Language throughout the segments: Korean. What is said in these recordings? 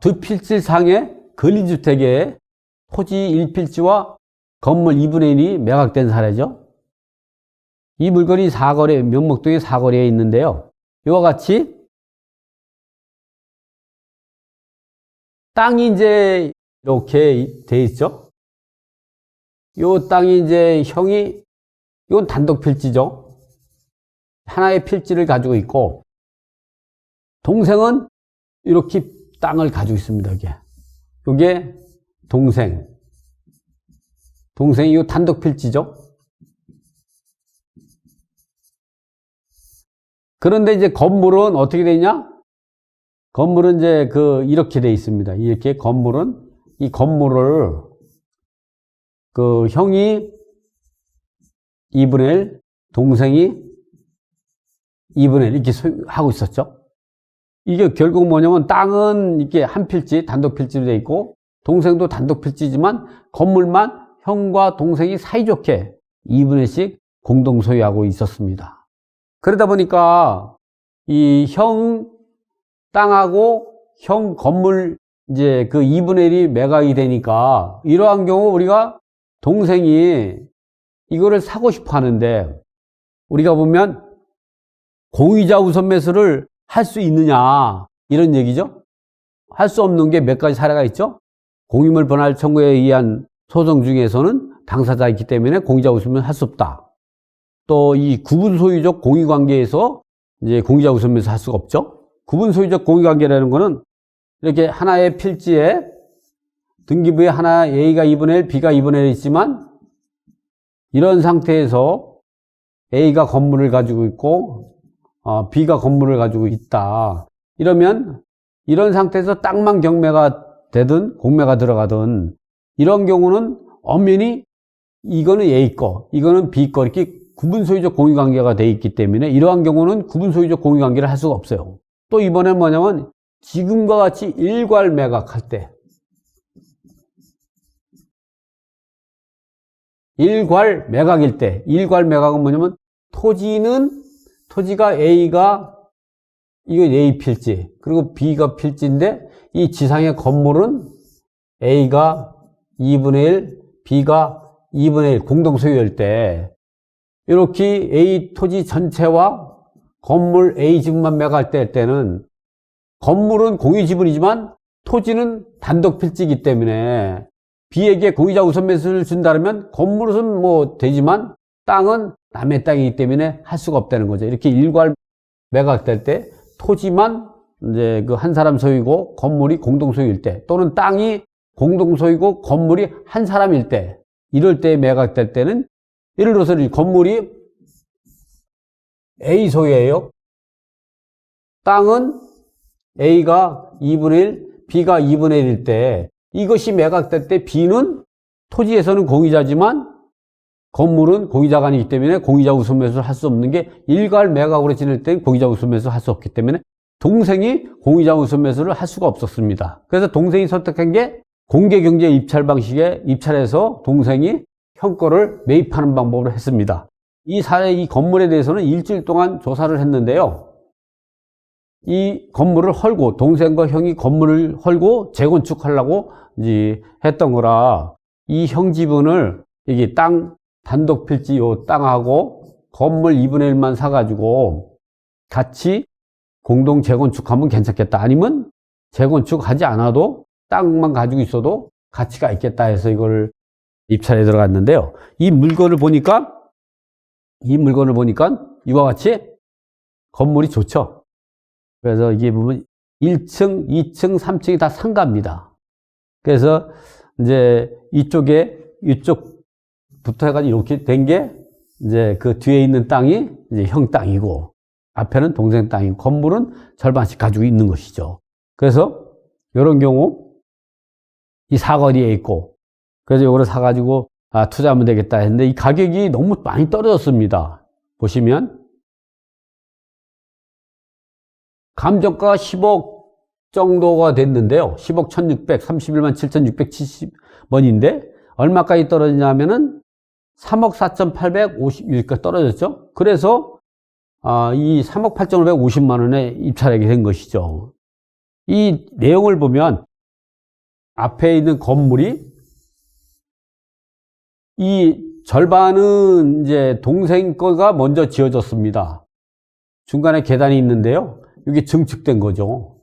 두 필지 상의 근린주택의 토지 1필지와 건물 2분의 1이 매각된 사례죠. 이 물건이 명목동의 사거리에 있는데요. 이와 같이 땅이 이제 이렇게 돼 있죠. 이 땅이 이제 이건 단독 필지죠. 하나의 필지를 가지고 있고, 동생은 이렇게 땅을 가지고 있습니다. 이게 동생이 이 단독 필지죠. 그런데 이제 건물은 어떻게 되냐? 건물은 이제 이렇게 돼 있습니다. 이렇게 이 건물을 형이 2분의 1, 동생이 2분의 1 이렇게 소유하고 있었죠. 이게 결국 뭐냐면 땅은 이렇게 한 필지, 단독 필지로 돼 있고, 동생도 단독 필지지만 건물만 형과 동생이 사이좋게 2분의 1씩 공동 소유하고 있었습니다. 그러다 보니까 이 형 땅하고 형 건물 이제 2분의 1이 매각이 되니까, 이러한 경우 우리가 동생이 이거를 사고 싶어 하는데, 우리가 보면 공유자 우선 매수를 할 수 있느냐 이런 얘기죠. 할 수 없는 게 몇 가지 사례가 있죠. 공유물 분할 청구에 의한 소송 중에서는 당사자가 있기 때문에 공유자 우선 매수 할 수 없다. 또 이 구분 소유적 공유 관계에서 이제 공유자 우선 매수 할 수가 없죠. 구분 소유적 공유 관계라는 거는 이렇게 하나의 필지에 등기부에 하나 A가 2분의 1, B가 2분의 1 있지만, 이런 상태에서 A가 건물을 가지고 있고 B가 건물을 가지고 있다. 이러면 이런 상태에서 땅만 경매가 되든 공매가 들어가든, 이런 경우는 엄연히 이거는 A 거, 이거는 B 거, 이렇게 구분 소유적 공유 관계가 돼 있기 때문에 이러한 경우는 구분 소유적 공유 관계를 할 수가 없어요. 또 이번엔 뭐냐면 지금과 같이 일괄 매각할 때, 일괄 매각일 때, 일괄 매각은 뭐냐면 토지가 A가 이거 A 필지, 그리고 B가 필지인데, 이 지상의 건물은 A가 2분의 1, B가 2분의 1 공동 소유일 때, 이렇게 A 토지 전체와 건물 A 지분만 매각할 때는 건물은 공유 지분이지만 토지는 단독 필지이기 때문에 B에게 공유자 우선 매수를 준다면 건물은 뭐 되지만 땅은 남의 땅이기 때문에 할 수가 없다는 거죠. 이렇게 일괄 매각될 때 토지만 이제 한 사람 소유고 건물이 공동 소유일 때, 또는 땅이 공동 소유고 건물이 한 사람일 때, 이럴 때 매각될 때는, 예를 들어서 이 건물이 A 소유예요. 땅은 A가 2분의 1, B가 2분의 1일 때, 이것이 매각될 때 B는 토지에서는 공유자지만 건물은 공유자가 아니기 때문에 공유자 우선 매수를 할 수 없는 게, 일괄 매각으로 지낼 때 공유자 우선 매수를 할 수 없기 때문에 동생이 공유자 우선 매수를 할 수가 없었습니다. 그래서 동생이 선택한 게 공개경제 입찰 방식에 입찰해서 동생이 형 거를 매입하는 방법으로 했습니다. 이 건물에 대해서는 일주일 동안 조사를 했는데요. 이 건물을 헐고, 동생과 형이 건물을 헐고 재건축하려고 이제 했던 거라, 이 형 지분을 여기 땅 단독 필지 요 땅하고 건물 2분의 1만 사가지고 같이 공동 재건축하면 괜찮겠다. 아니면 재건축하지 않아도 땅만 가지고 있어도 가치가 있겠다 해서 이걸 입찰에 들어갔는데요. 이 물건을 보니까 이와 같이 건물이 좋죠. 그래서 이게 보면 1층, 2층, 3층이 다 상가입니다. 그래서 이제 이쪽부터 해가지고 이렇게 된 게 이제 그 뒤에 있는 땅이 이제 형 땅이고, 앞에는 동생 땅이고, 건물은 절반씩 가지고 있는 것이죠. 그래서 이런 경우 이 사거리에 있고, 그래서 이거를 사가지고 투자하면 되겠다 했는데, 이 가격이 너무 많이 떨어졌습니다. 보시면 감정가가 10억 정도가 됐는데요. 10억 1631만 7670원인데 얼마까지 떨어지냐면은 3억 4850일까지 떨어졌죠. 그래서 이 3억 8550만 원에 입찰하게 된 것이죠. 이 내용을 보면 앞에 있는 건물이 이 절반은 이제 동생 거가 먼저 지어졌습니다. 중간에 계단이 있는데요. 이게 증축된 거죠.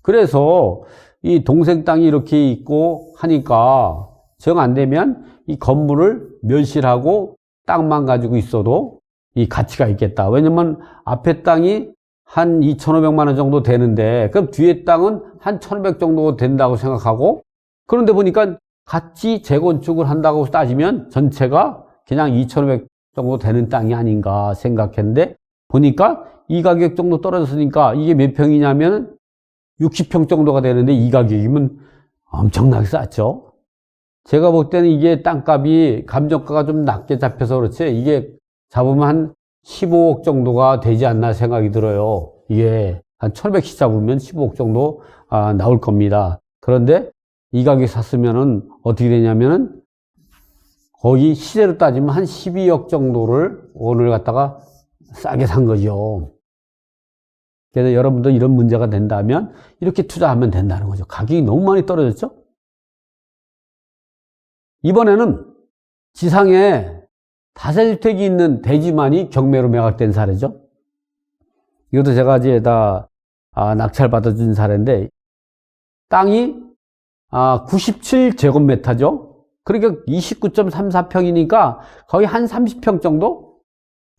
그래서 이 동생 땅이 이렇게 있고 하니까 정 안 되면 이 건물을 멸실하고 땅만 가지고 있어도 이 가치가 있겠다. 왜냐면 앞에 땅이 한 2,500만 원 정도 되는데 그럼 뒤에 땅은 한 1,500 정도 된다고 생각하고 그런데 보니까 같이 재건축을 한다고 따지면 전체가 그냥 2,500 정도 되는 땅이 아닌가 생각했는데 보니까 이 가격 정도 떨어졌으니까 이게 몇 평이냐면 60평 정도가 되는데 이 가격이면 엄청나게 쌌죠. 제가 볼 때는 이게 땅값이 감정가가 좀 낮게 잡혀서 그렇지 이게 잡으면 한 15억 정도가 되지 않나 생각이 들어요. 이게 한 1,500씩 잡으면 15억 정도 나올 겁니다. 그런데 이 가격에 샀으면은 어떻게 되냐면은 거의 시세로 따지면 한 12억 정도를 오늘 갖다가 싸게 산 거죠. 그래서 여러분도 이런 문제가 된다면 이렇게 투자하면 된다는 거죠. 가격이 너무 많이 떨어졌죠? 이번에는 지상에 다세주택이 있는 대지만이 경매로 매각된 사례죠. 이것도 제가 이제 다 낙찰 받아준 사례인데 땅이 97제곱미터죠. 그러니까 29.34평이니까 거의 한 30평 정도?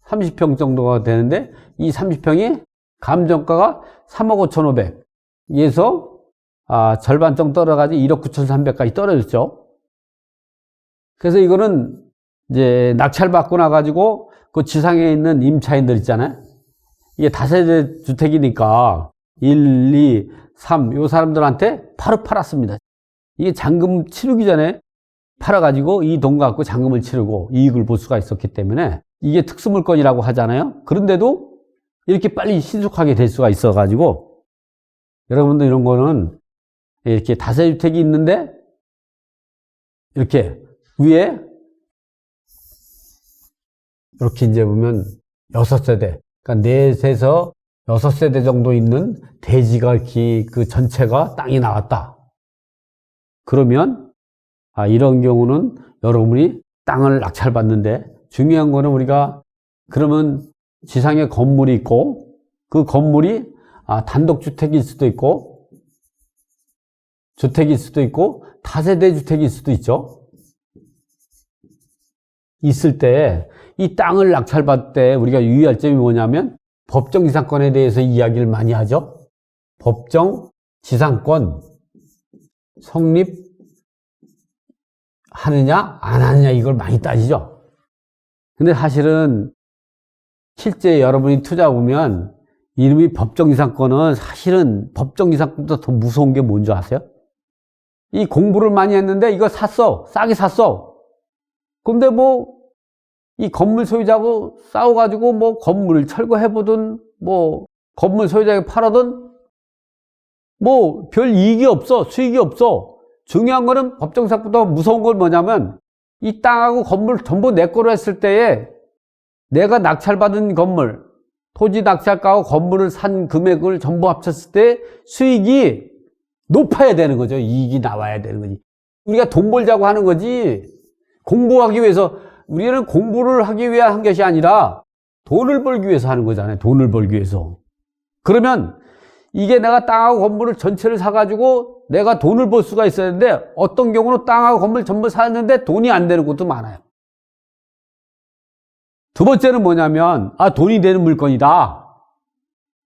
30평 정도가 되는데 이 30평이 감정가가 3억 5,500에서 절반 정도 떨어가지고 1억 9,300까지 떨어졌죠. 그래서 이거는 이제 낙찰 받고 나가지고 그 지상에 있는 임차인들 있잖아요. 이게 다세대 주택이니까 1, 2, 3 요 사람들한테 바로 팔았습니다. 이게 잔금 치르기 전에 팔아가지고 이 돈 갖고 잔금을 치르고 이익을 볼 수가 있었기 때문에 이게 특수물건이라고 하잖아요. 그런데도 이렇게 빨리 신속하게 될 수가 있어가지고 여러분들 이런 거는 이렇게 다세주택이 있는데 이렇게 위에 이렇게 이제 보면 6세대 그러니까 4에서 6세대 정도 있는 대지가 이렇게 그 전체가 땅이 나왔다. 그러면 이런 경우는 여러분이 땅을 낙찰받는데 중요한 거는 우리가 그러면 지상에 건물이 있고 그 건물이 단독주택일 수도 있고 주택일 수도 있고 다세대 주택일 수도 있죠. 있을 때 이 땅을 낙찰받을 때 우리가 유의할 점이 뭐냐면 법정지상권에 대해서 이야기를 많이 하죠. 법정지상권 성립하느냐 안 하느냐 이걸 많이 따지죠. 근데 사실은 실제 여러분이 투자 보면 이름이 법정지상권은 사실은 법정지상권보다 더 무서운 게 뭔지 아세요? 이 공부를 많이 했는데 이거 샀어. 싸게 샀어. 근데 뭐 이 건물 소유자하고 싸워가지고 뭐 건물을 철거해보든 뭐 건물 소유자에게 팔아든 뭐 별 이익이 없어. 수익이 없어. 중요한 거는 법정지상권보다 무서운 건 뭐냐면 이 땅하고 건물 전부 내 거로 했을 때에 내가 낙찰받은 건물 토지 낙찰가하고 건물을 산 금액을 전부 합쳤을 때 수익이 높아야 되는 거죠. 이익이 나와야 되는 거지. 우리가 돈 벌자고 하는 거지 공부하기 위해서 우리는 공부를 하기 위해 한 것이 아니라 돈을 벌기 위해서 하는 거잖아요. 돈을 벌기 위해서. 그러면 이게 내가 땅하고 건물을 전체를 사가지고 내가 돈을 벌 수가 있어야 되는데 어떤 경우는 땅하고 건물 전부 샀는데 돈이 안 되는 것도 많아요. 두 번째는 뭐냐면 돈이 되는 물건이다.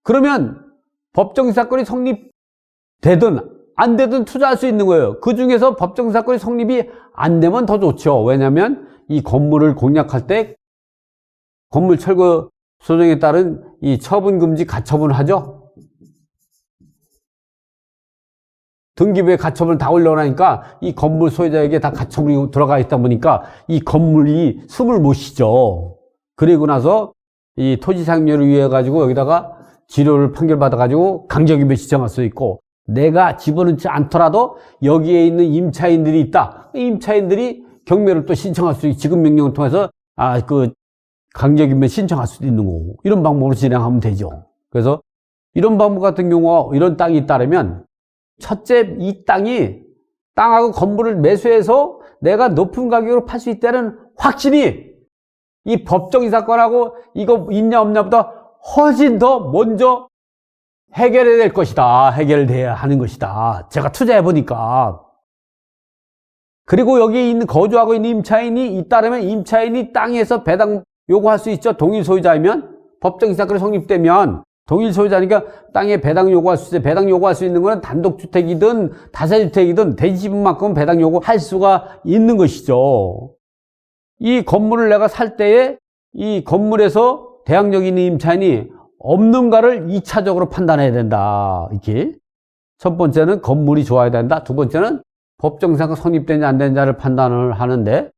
그러면 법정지상권이 성립되든 안 되든 투자할 수 있는 거예요. 그 중에서 법정지상권이 성립이 안 되면 더 좋죠. 왜냐하면 이 건물을 공략할 때 건물 철거 소정에 따른 이 처분금지 가처분을 하죠. 등기부에 가처분을 다 올려놓으니까 이 건물 소유자에게 다 가처분이 들어가 있다 보니까 이 건물이 숨을 못 쉬죠. 그리고 나서 이 토지상멸을 위해 가지고 여기다가 지료를 판결받아 가지고 강제징용을 신청할 수 있고 내가 집어넣지 않더라도 여기에 있는 임차인들이 있다. 임차인들이 경매를 또 신청할 수 있고 지급명령을 통해서 그 강제징용 신청할 수도 있는 거고 이런 방법으로 진행하면 되죠. 그래서 이런 방법 같은 경우 이런 땅이 있다면 첫째, 이 땅하고 건물을 매수해서 내가 높은 가격으로 팔 수 있다는 확신이 이 법정이 사건하고 이거 있냐 없냐보다 훨씬 더 먼저 해결해야 될 것이다. 해결돼야 하는 것이다. 제가 투자해 보니까. 그리고 여기 있는 거주하고 있는 임차인이 잇따르면 임차인이 땅에서 배당 요구할 수 있죠. 동일 소유자이면 법정이 사건이 성립되면 동일 소유자니까 땅에 배당 요구할 수 있어요. 배당 요구할 수 있는 것은 단독주택이든 다세주택이든 대지분만큼 배당 요구할 수가 있는 것이죠. 이 건물을 내가 살 때에 이 건물에서 대항력 있는 임차인이 없는가를 2차적으로 판단해야 된다. 이렇게. 첫 번째는 건물이 좋아야 된다. 두 번째는 법정사가 성립되냐 안 되냐를 판단을 하는데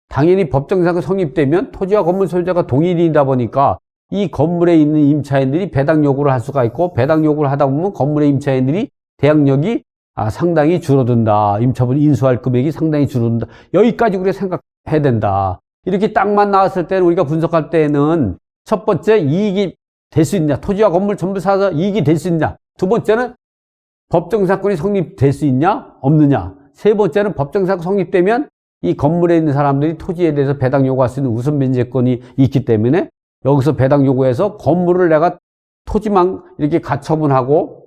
당연히 법정사가 성립되면 토지와 건물 소유자가 동일이다 보니까 이 건물에 있는 임차인들이 배당 요구를 할 수가 있고 배당 요구를 하다 보면 건물의 임차인들이 대항력이 상당히 줄어든다. 임차분 인수할 금액이 상당히 줄어든다. 여기까지 우리가 생각해야 된다. 이렇게 땅만 나왔을 때는 우리가 분석할 때는 첫 번째 이익이 될 수 있냐. 토지와 건물 전부 사서 이익이 될 수 있냐. 두 번째는 법정사건이 성립될 수 있냐 없느냐. 세 번째는 법정사건 성립되면 이 건물에 있는 사람들이 토지에 대해서 배당 요구할 수 있는 우선 변제권이 있기 때문에 여기서 배당 요구해서 건물을 내가 토지만 이렇게 가처분하고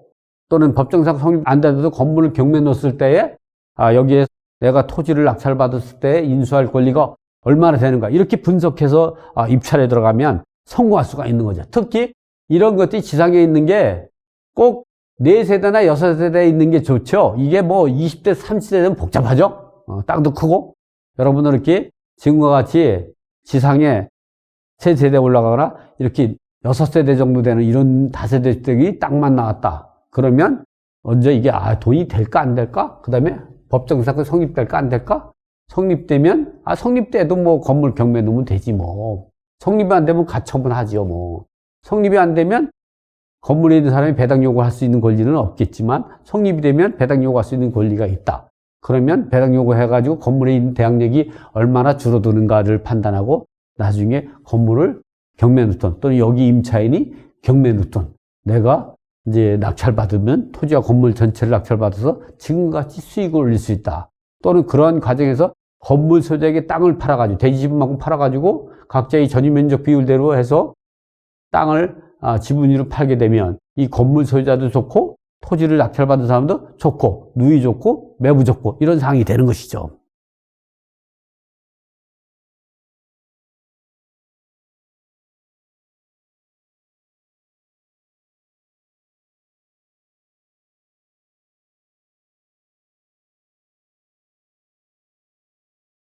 또는 법정사건 성립 안 되더라도 건물을 경매에 넣었을 때에 여기에 내가 토지를 낙찰받았을 때 인수할 권리가 얼마나 되는가 이렇게 분석해서 입찰에 들어가면 성공할 수가 있는 거죠. 특히 이런 것들이 지상에 있는 게 꼭 4세대나 6세대에 있는 게 좋죠. 이게 뭐 20대, 30세대는 복잡하죠. 땅도 크고 여러분들 이렇게 지금과 같이 지상에 3세대 올라가거나 이렇게 6세대 정도 되는 이런 다세대 주택이 땅만 나왔다. 그러면 먼저 이게 돈이 될까 안 될까? 그 다음에 법정사건 성립될까 안 될까? 성립되면 성립돼도 뭐 건물 경매 넣으면 되지 뭐. 성립이 안 되면 가처분 하지요 뭐. 성립이 안 되면 건물에 있는 사람이 배당 요구할 수 있는 권리는 없겠지만 성립이 되면 배당 요구할 수 있는 권리가 있다. 그러면 배당 요구해가지고 건물에 있는 대항력이 얼마나 줄어드는가를 판단하고 나중에 건물을 경매 놓던 또는 여기 임차인이 경매 놓던 내가 이제 낙찰받으면 토지와 건물 전체를 낙찰받아서 지금과 같이 수익을 올릴 수 있다. 또는 그러한 과정에서 건물 소유자에게 땅을 팔아가지고 대지분만큼 팔아가지고 각자의 전유면적 비율대로 해서 땅을 지분으로 팔게 되면 이 건물 소유자도 좋고 토지를 낙찰받은 사람도 좋고 누이 좋고 매부 좋고 이런 상황이 되는 것이죠.